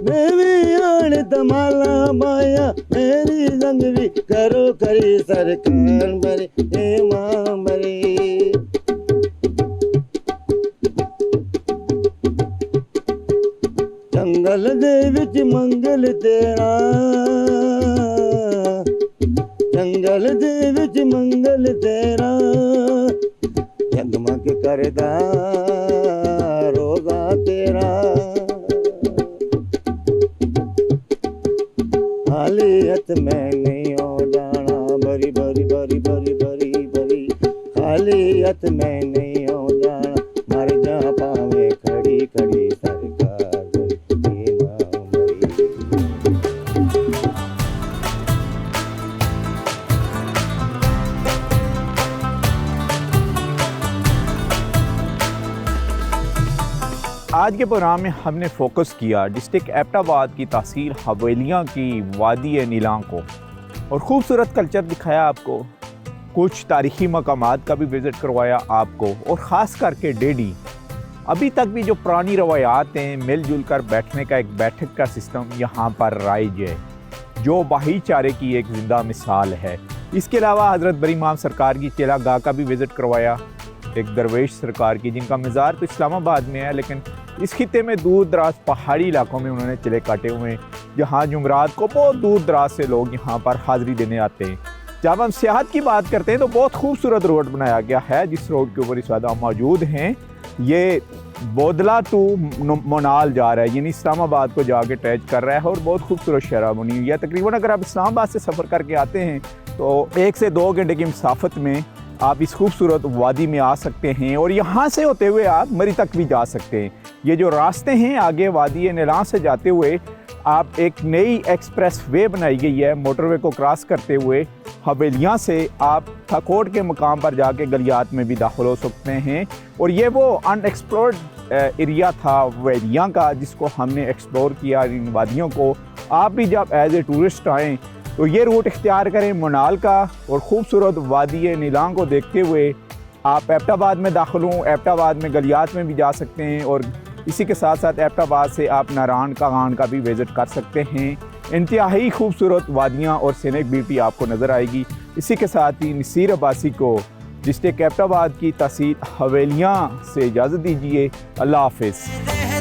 मेरी आन दमाला माया मेरी रंग भी करो करी सरकार मरे हे मां मरे जंगल दे विच मंगल तेरा जंगल दे विच मंगल तेरा जगमग करदा रोज़ा तेरा खाली हथ में नहीं हो जाना बरी बरी बरी बरी बरी बरी खाली हथ में नहीं हो जाना मर जा पावे खड़ी खड़ी सरकार हे मां मरी आज के प्रोग्राम में हमने फोकस किया डिस्ट्रिक्ट एबटाबाद की तहसील हवेलियाँ की वादी नीलां को और ख़ूबसूरत कल्चर दिखाया आपको, कुछ तारीख़ी मकामात का भी विज़िट करवाया आपको और ख़ास करके डेडी। अभी तक भी जो पुरानी रवायात हैं, मिलजुल कर बैठने का एक बैठक का सिस्टम यहाँ पर राइज है, जो भाईचारे की एक ज़िंदा मिसाल है। इसके अलावा हज़रत बरी इमाम सरकार की चेला गाह का भी विज़िट करवाया, एक दरवेश सरकार की जिनका मज़ार तो इस्लामाबाद में है, लेकिन इस खित्ते में दूर दराज पहाड़ी इलाकों में उन्होंने चिले काटे हुए हैं, जहाँ जुमरात को बहुत दूर दराज से लोग यहाँ पर हाज़िरी देने आते हैं। जब हम सियाहत की बात करते हैं तो बहुत खूबसूरत रोड बनाया गया है, जिस रोड के ऊपर इस वक्त हम मौजूद हैं। ये बोदला टू मोनाल जा रहा है, यानी इस्लामाबाद को जाके टच कर रहा है और बहुत खूबसूरत शहर बनी हुई है। तकरीबन अगर आप इस्लामाबाद से सफ़र करके आते हैं तो 1 से 2 घंटे की मुसाफत में आप इस खूबसूरत वादी में आ सकते हैं और यहाँ से होते हुए आप मरी तक भी जा सकते हैं। ये जो रास्ते हैं आगे वादी नीलां से जाते हुए आप एक नई एक्सप्रेस वे बनाई गई है, मोटरवे को क्रॉस करते हुए हवेलियाँ से आप थकोट के मकाम पर जाके गलियात में भी दाखिल हो सकते हैं। और ये वो अनएक्सप्लोर्ड एरिया था हवेलियाँ का, जिसको हमने एक्सप्लोर किया इन वादियों को। आप भी जब एज ए टूरिस्ट आएँ तो ये रूट इख्तियार करें मोनाल का और ख़ूबसूरत वादी नीलां को देखते हुए आप एबटाबाद में दाखिल हों। एबटाबाद में गलियात में भी जा सकते हैं और इसी के साथ साथ एबटाबाद से आप नारायण कागान का भी विज़िट कर सकते हैं। इंतहाई खूबसूरत वादियाँ और सीनिक ब्यूटी आपको नज़र आएगी। इसी के साथ ही नसीर अब्बासी को डिस्ट्रिक्ट एबटाबाद की तहसील हवेलियाँ से इजाज़त दीजिए। अल्लाह हाफ़िज़।